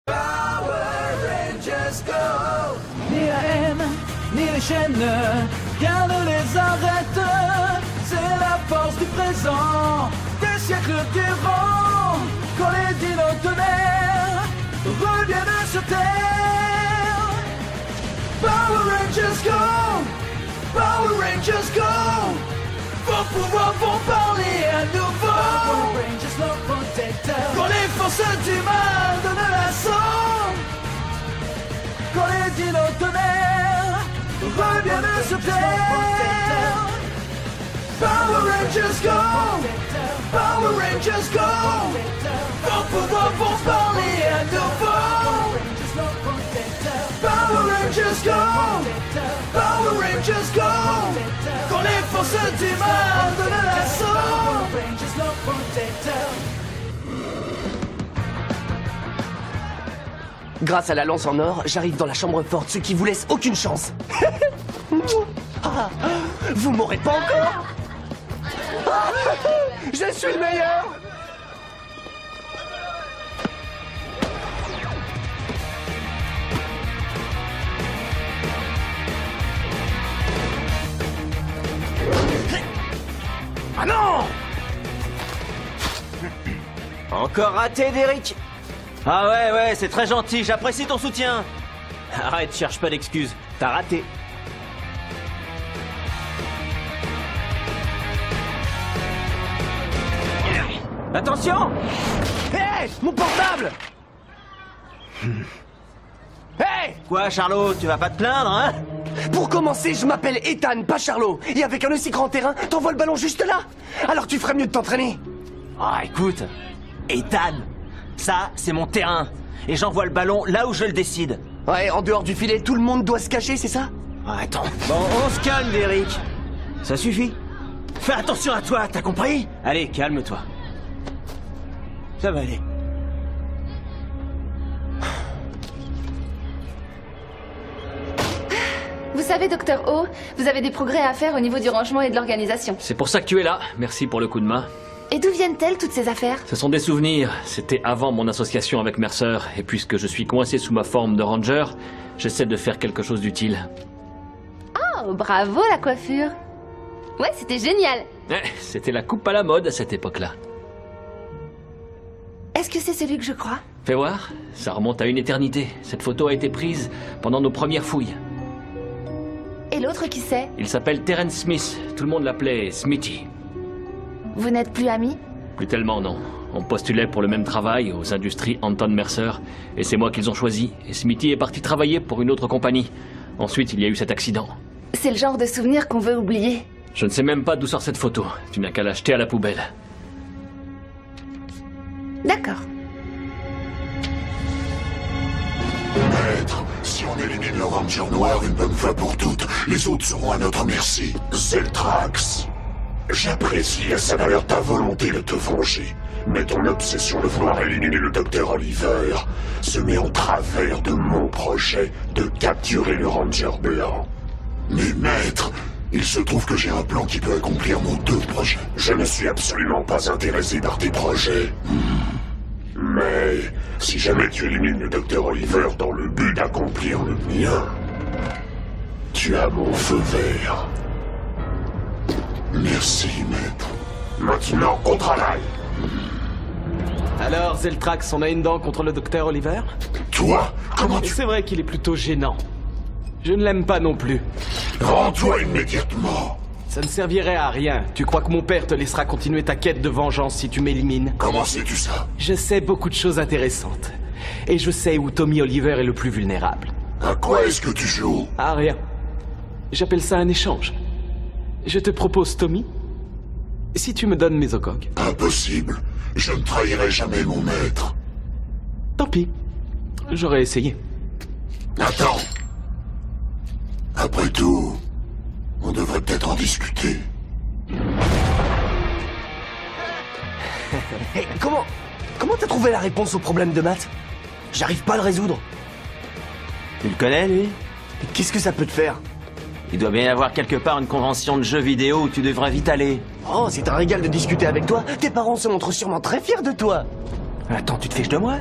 Power Rangers Go! Ni la haine, ni les chaînes, rien ne les arrête. C'est la force du présent, des siècles durant. Quand les dinos tonnerres reviennent sur Terre. Power Rangers Go! Power Rangers Go! Vos pouvoirs vont parler à nouveau. Power Rangers, nos protecteurs. Quand les forces du mal donnent l'assaut. Quand les dinos tonnerres reviennent sur Terre. Power Rangers Go! Power Rangers Go! Vos pouvoirs vont parler à nouveau. Power Rangers Go! Power Rangers Go! Quand les forces du mal donnent l'assaut. Grâce à la lance en or, j'arrive dans la chambre forte, ce qui vous laisse aucune chance. Ah, vous m'aurez pas encore? Ah, je suis le meilleur! Ah non! Encore raté, Derek? Ah ouais, c'est très gentil, j'apprécie ton soutien. Arrête, cherche pas d'excuses, t'as raté. Attention! Hé! Mon portable! Hé! Quoi, Charlot, tu vas pas te plaindre, hein? Pour commencer, je m'appelle Ethan, pas Charlot. Et avec un aussi grand terrain, t'envoies le ballon juste là. Alors tu ferais mieux de t'entraîner. Ah, écoute, Ethan, ça, c'est mon terrain. Et j'envoie le ballon là où je le décide. Ouais, en dehors du filet, tout le monde doit se cacher, c'est ça? Ah, attends. Bon, on se calme, Derek. Ça suffit. Fais attention à toi, t'as compris? Allez, calme-toi. Ça va aller. Vous savez, Dr. O, vous avez des progrès à faire au niveau du rangement et de l'organisation. C'est pour ça que tu es là. Merci pour le coup de main. Et d'où viennent-elles, toutes ces affaires? Ce sont des souvenirs. C'était avant mon association avec Mercer. Et puisque je suis coincé sous ma forme de ranger, j'essaie de faire quelque chose d'utile. Oh, bravo la coiffure. Ouais, c'était génial. C'était la coupe à la mode à cette époque-là. Est-ce que c'est celui que je crois? Fais voir, ça remonte à une éternité. Cette photo a été prise pendant nos premières fouilles. Et l'autre, qui c'est? Il s'appelle Terrence Smith. Tout le monde l'appelait Smithy. Vous n'êtes plus amis? Plus tellement, non. On postulait pour le même travail aux industries Anton Mercer. Et c'est moi qu'ils ont choisi. Et Smithy est parti travailler pour une autre compagnie. Ensuite, il y a eu cet accident. C'est le genre de souvenir qu'on veut oublier. Je ne sais même pas d'où sort cette photo. Tu n'as qu'à l'acheter à la poubelle. D'accord. Maître, si on élimine le Ranger noir une bonne fois pour toutes, les autres seront à notre merci. Zeltrax, j'apprécie à sa valeur ta volonté de te venger, mais ton obsession de vouloir éliminer le Dr. Oliver se met en travers de mon projet de capturer le Ranger blanc. Mais maître, il se trouve que j'ai un plan qui peut accomplir nos deux projets. Je ne suis absolument pas intéressé par tes projets. Mais si jamais tu élimines le Dr. Oliver dans le but d'accomplir le mien, tu as mon feu vert. Merci, maître. Maintenant, au travail. Alors, Zeltrax, on a une dent contre le Dr. Oliver? Toi, comment tu... C'est vrai qu'il est plutôt gênant. Je ne l'aime pas non plus. Rends-toi immédiatement. Ça ne servirait à rien. Tu crois que mon père te laissera continuer ta quête de vengeance si tu m'élimines? Comment sais-tu ça? Je sais beaucoup de choses intéressantes. Et je sais où Tommy Oliver est le plus vulnérable. À quoi est-ce que tu joues? Ah, rien. J'appelle ça un échange. Je te propose Tommy, si tu me donnes mes Okok. Impossible. Je ne trahirai jamais mon maître. Tant pis. J'aurais essayé. Attends. Après tout, on devrait peut-être en discuter. Hey, comment t'as trouvé la réponse au problème de maths? J'arrive pas à le résoudre. Tu le connais, lui? Qu'est-ce que ça peut te faire? Il doit bien y avoir quelque part une convention de jeux vidéo où tu devrais vite aller. Oh, c'est un régal de discuter avec toi. Tes parents se montrent sûrement très fiers de toi. Attends, tu te fiches de moi?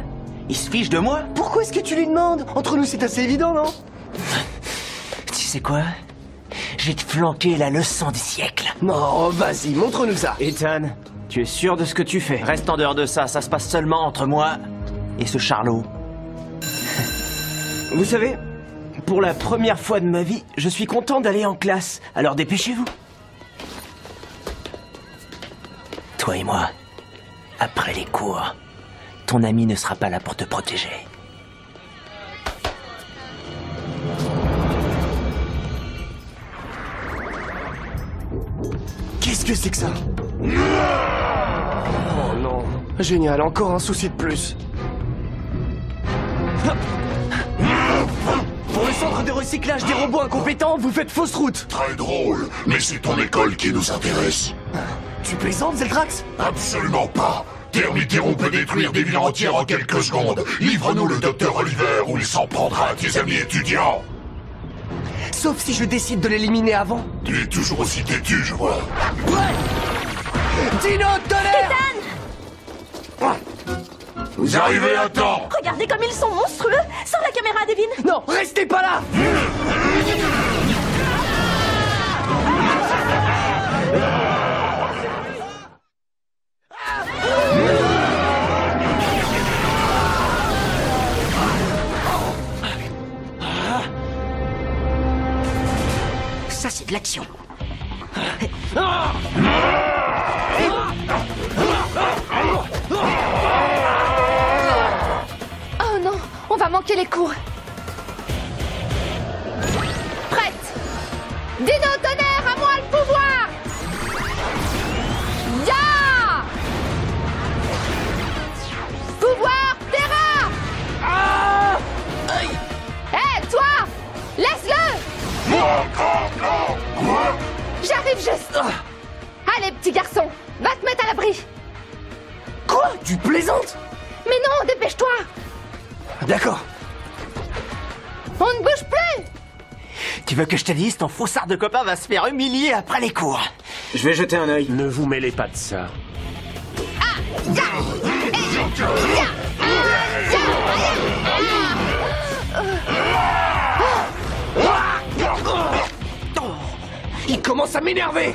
Il se fiche de moi? Pourquoi est-ce que tu lui demandes? Entre nous, c'est assez évident, non? Tu sais quoi? Je vais te flanquer la leçon du siècle. Non, vas-y, montre-nous ça. Ethan, tu es sûr de ce que tu fais? Reste en dehors de ça, ça se passe seulement entre moi et ce Charlot. Vous savez, pour la première fois de ma vie, je suis content d'aller en classe. Alors dépêchez-vous. Toi et moi, après les cours, ton ami ne sera pas là pour te protéger. Qu'est-ce que c'est que ça? Oh non. Génial, encore un souci de plus. Pour le centre de recyclage des robots incompétents, vous faites fausse route. Très drôle, mais c'est ton école qui nous intéresse. Tu plaisantes, Zeltrax? Absolument pas. Thermiteron peut détruire des villes entières en quelques secondes. Livre-nous le docteur Oliver ou il s'en prendra à tes amis étudiants. Sauf si je décide de l'éliminer avant. Tu es toujours aussi têtu, je vois. Ouais. Dino tonnerre! Vous arrivez à temps. Regardez comme ils sont monstrueux. Sors la caméra, Devin. Non, restez pas là! Ça, c'est de l'action. Oh non, on va manquer les cours. Prête. Dino tonnerre, à moi le pouvoir. Ya. Pouvoir terrain. Hé, toi, laisse-le. J'arrive juste. Allez, petit garçon, va te mettre à l'abri. Quoi? Tu plaisantes? Mais non, dépêche-toi. D'accord. On ne bouge plus. Tu veux que je te dise, ton faussard de copain va se faire humilier après les cours. Je vais jeter un œil. Ne vous mêlez pas de ça. Il commence à m'énerver.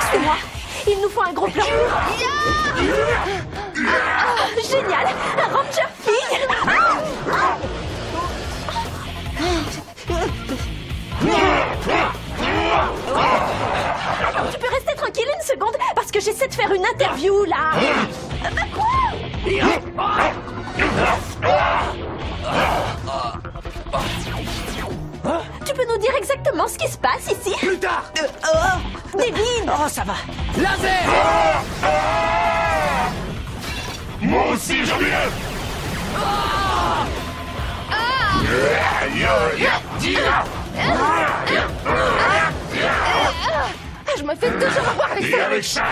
Suis-moi. Il nous faut un gros plan. Génial. Un ranger fille. Tu peux rester tranquille une seconde parce que j'essaie de faire une interview là. Quoi? Tu peux nous dire exactement ce qui se passe ici? Plus tard. Devin! Oh, ça va. Laser. Moi aussi, j'en viens. Je me fais toujours avoir avec Et ça. avec ça,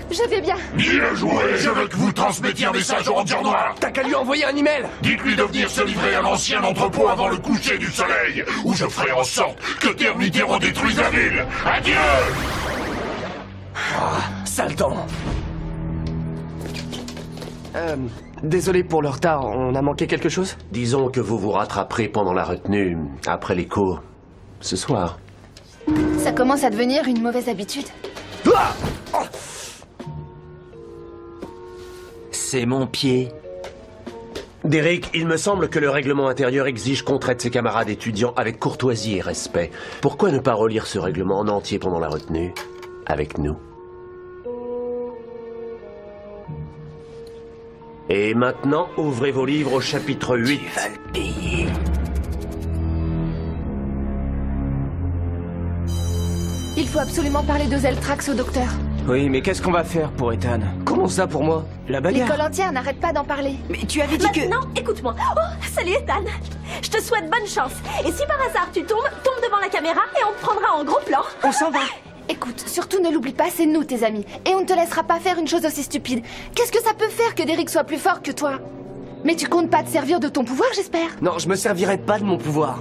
Je vais bien. bien joué. Je veux que vous transmettiez un message au Ranger Noir. T'as qu'à lui envoyer un email. Dites-lui de venir se livrer à l'ancien entrepôt avant le coucher du soleil, ou je ferai en sorte que Thermiteron détruise la ville. Adieu. Sale temps. Désolé pour le retard, on a manqué quelque chose? Disons que vous vous rattraperez pendant la retenue, après les cours, ce soir. Ça commence à devenir une mauvaise habitude. C'est mon pied. Derek, il me semble que le règlement intérieur exige qu'on traite ses camarades étudiants avec courtoisie et respect. Pourquoi ne pas relire ce règlement en entier pendant la retenue? Avec nous. Et maintenant, ouvrez vos livres au chapitre 8. Tu vas le payer. Il faut absolument parler de Zeltrax au docteur. Oui, mais qu'est-ce qu'on va faire pour Ethan? Comment ça pour moi? La bagarre. L'école entière n'arrête pas d'en parler. Mais tu avais dit que... Maintenant, écoute-moi. Oh, salut Ethan. Je te souhaite bonne chance. Et si par hasard tu tombes, tombe devant la caméra et on te prendra en gros plan. On s'en va. Écoute, surtout ne l'oublie pas, c'est nous tes amis. Et on ne te laissera pas faire une chose aussi stupide. Qu'est-ce que ça peut faire que Derek soit plus fort que toi? Mais tu comptes pas te servir de ton pouvoir, j'espère? Non, je me servirai pas de mon pouvoir.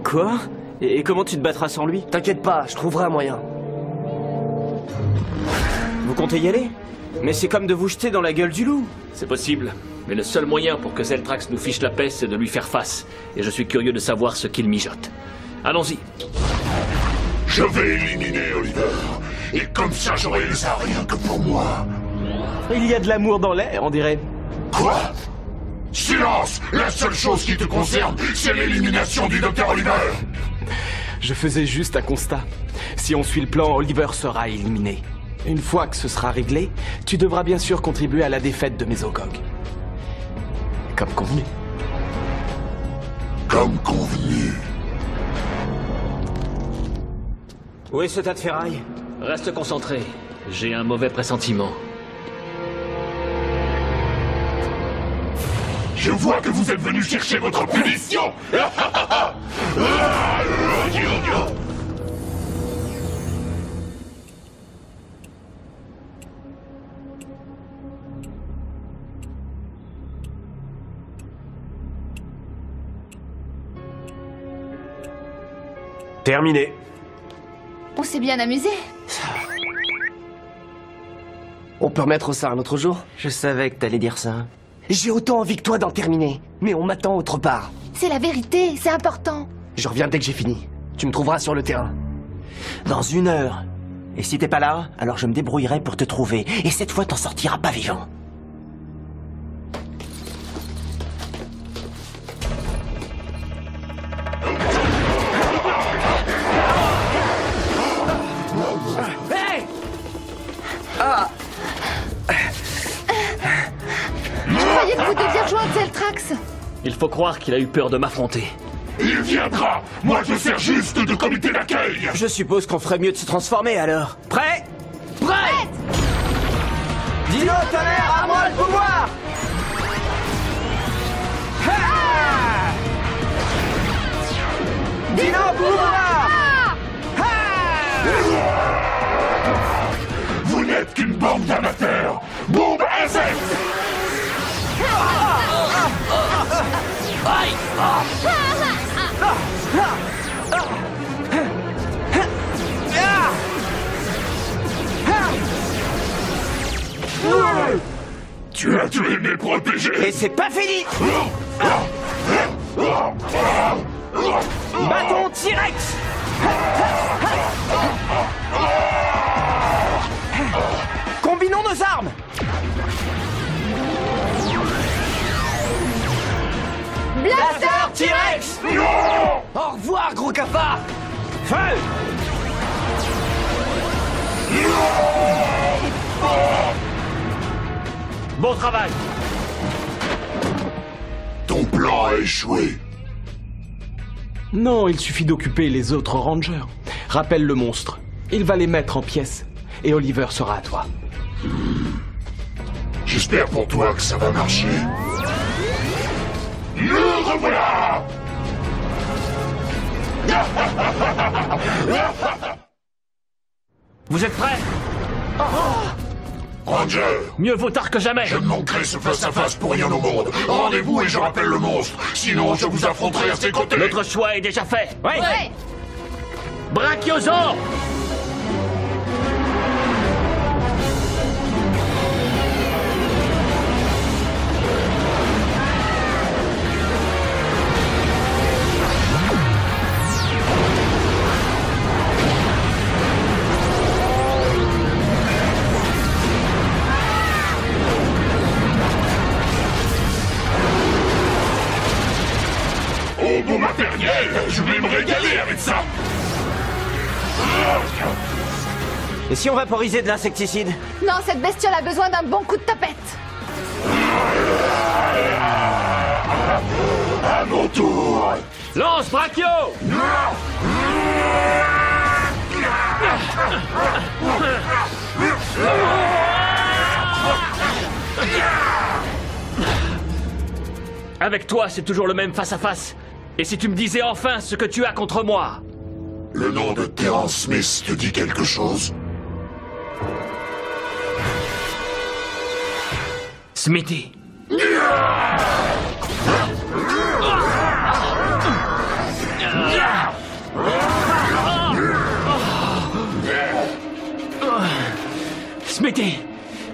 Quoi? Et comment tu te battras sans lui? T'inquiète pas, je trouverai un moyen. Vous comptez y aller? Mais c'est comme de vous jeter dans la gueule du loup. C'est possible, mais le seul moyen pour que Zeltrax nous fiche la paix, c'est de lui faire face. Et je suis curieux de savoir ce qu'il mijote. Allons-y. Je vais éliminer Oliver. Et comme ça, j'aurai les arts rien que pour moi. Il y a de l'amour dans l'air, on dirait. Quoi? Silence! La seule chose qui te concerne, c'est l'élimination du Dr Oliver! Je faisais juste un constat. Si on suit le plan, Oliver sera éliminé. Une fois que ce sera réglé, tu devras bien sûr contribuer à la défaite de Mesogog. Comme convenu. Comme convenu. Où est ce tas de ferraille? Reste concentré. J'ai un mauvais pressentiment. Je vois que vous êtes venu chercher votre punition. Terminé. On s'est bien amusé. On peut remettre ça un autre jour? Je savais que t'allais dire ça. J'ai autant envie que toi d'en terminer, mais on m'attend autre part. C'est la vérité, c'est important. Je reviens dès que j'ai fini. Tu me trouveras sur le terrain. Dans 1 heure. Et si t'es pas là, alors je me débrouillerai pour te trouver. Et cette fois, t'en sortiras pas vivant. Hey! Je croyais que vous deviez rejoindre Zeltrax. Il faut croire qu'il a eu peur de m'affronter. Il viendra. Moi, je sers juste de comité d'accueil. Je suppose qu'on ferait mieux de se transformer alors. Prêt? Prête! Dino tonnerre, à moi le pouvoir! Ha! Dino pouvoir! Vous n'êtes qu'une bande d'amateurs. Boum, insecte. Tu as tué mes protégés. Et c'est pas fini! Bâton T-Rex! Combinons nos armes! Blaster T-Rex! Au revoir, gros cafard! Feu! Bon travail. Ton plan a échoué. Non, il suffit d'occuper les autres rangers. Rappelle le monstre. Il va les mettre en pièces. Et Oliver sera à toi. J'espère pour toi que ça va marcher. Le revoilà! Vous êtes prêts? Ranger, Mieux vaut tard que jamais. je ne manquerai ce face-à-face pour rien au monde. Rendez-vous et je rappelle le monstre. Sinon, je vous affronterai à ses côtés. Notre choix est déjà fait. Oui. Ouais. Brachiosaure! Au beau matériel, je vais me régaler avec ça. Et si on vaporisait de l'insecticide? Non, cette bestiole a besoin d'un bon coup de tapette. À mon tour. Lance, Brachio! Avec toi, c'est toujours le même face-à-face. Et si tu me disais enfin ce que tu as contre moi? Le nom de Terrence Smith te dit quelque chose? Smithy. Smithy!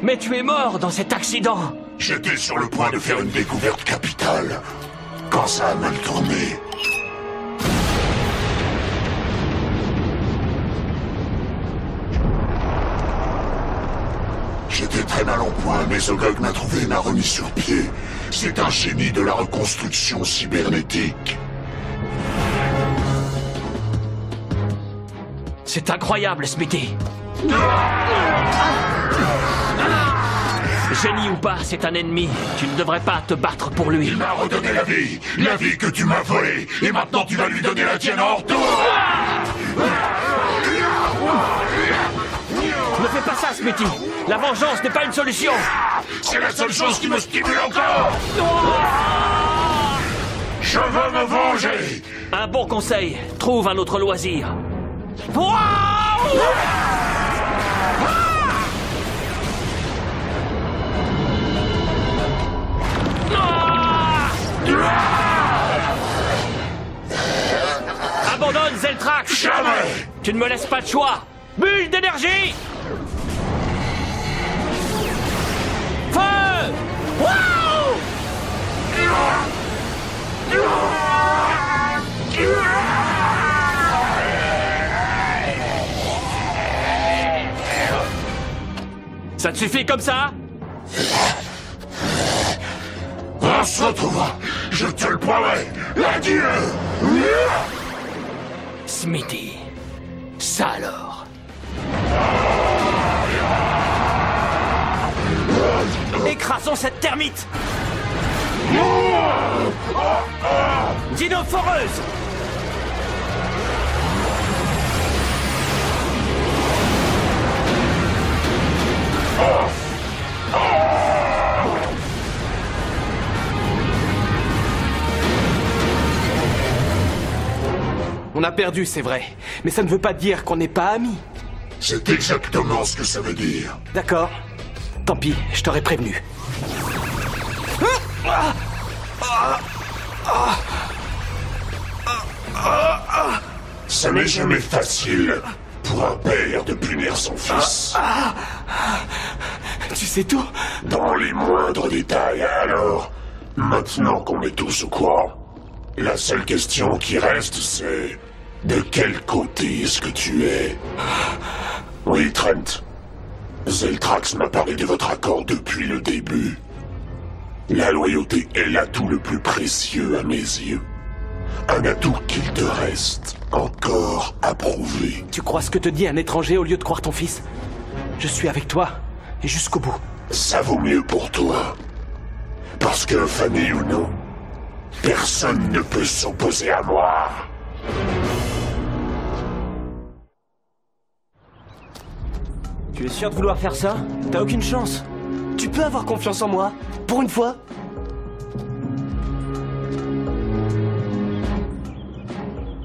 Mais tu es mort dans cet accident! J'étais sur le point de faire une découverte capitale, quand ça a mal tourné. J'étais très mal en point, mais Zogog m'a trouvé et m'a remis sur pied. C'est un génie de la reconstruction cybernétique. C'est incroyable, Smithy! Génie ou pas, c'est un ennemi. Tu ne devrais pas te battre pour lui. Il m'a redonné la vie que tu m'as volée, et maintenant tu vas lui donner la tienne en retour. Ne fais pas ça, Smithy. La vengeance n'est pas une solution. C'est la seule chose qui me stimule encore. Je veux me venger. Un bon conseil, trouve un autre loisir. Abandonne Zeltrax. Jamais. Tu ne me laisses pas de choix. Bulle d'énergie. Feu. Wow. Ça te suffit comme ça? On se retrouvera, je te le promets. Adieu. Smithy, ça alors. Écrasons cette termite. Dino foreuse. On a perdu, c'est vrai. Mais ça ne veut pas dire qu'on n'est pas amis. C'est exactement ce que ça veut dire. D'accord. Tant pis, je t'aurais prévenu. Ça n'est jamais facile pour un père de punir son fils. Tu sais tout? Dans les moindres détails, alors, maintenant qu'on est tous au courant, la seule question qui reste, c'est... De quel côté est-ce que tu es? Oui, Trent. Zeltrax m'a parlé de votre accord depuis le début. La loyauté est l'atout le plus précieux à mes yeux. Un atout qu'il te reste encore à prouver. Tu crois ce que te dit un étranger au lieu de croire ton fils? Je suis avec toi, et jusqu'au bout. Ça vaut mieux pour toi. Parce que, famille ou non, personne ne peut s'opposer à moi. Tu es sûr de vouloir faire ça? T'as aucune chance. Tu peux avoir confiance en moi, pour une fois.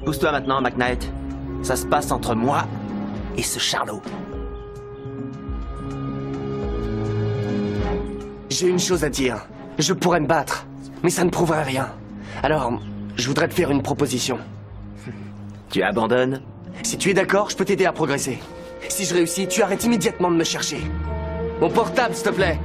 Pousse-toi maintenant, McKnight. Ça se passe entre moi et ce Charlot. J'ai une chose à dire. Je pourrais me battre, mais ça ne prouverait rien. Alors, je voudrais te faire une proposition. Tu abandonnes? Si tu es d'accord, je peux t'aider à progresser. Si je réussis, tu arrêtes immédiatement de me chercher. Mon portable, s'il te plaît.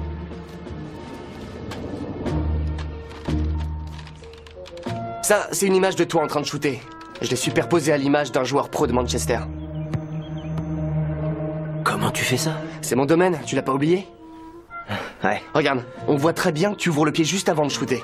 Ça, c'est une image de toi en train de shooter. Je l'ai superposée à l'image d'un joueur pro de Manchester. Comment tu fais ça? C'est mon domaine, tu l'as pas oublié? Ouais. Regarde, on voit très bien que tu ouvres le pied juste avant de shooter.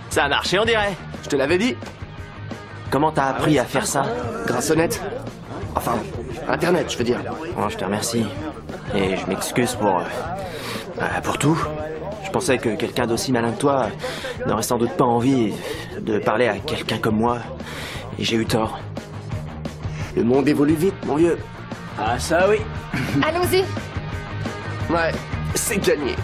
Ça a marché, on dirait. Je te l'avais dit. Comment t'as appris à faire ça? Grâce au net. Enfin, Internet, je veux dire. Oh, je te remercie. Et je m'excuse pour tout. Je pensais que quelqu'un d'aussi malin que toi n'aurait sans doute pas envie de parler à quelqu'un comme moi. Et j'ai eu tort. Le monde évolue vite, mon vieux. Ah, ça oui. Allons-y. Ouais, c'est gagné.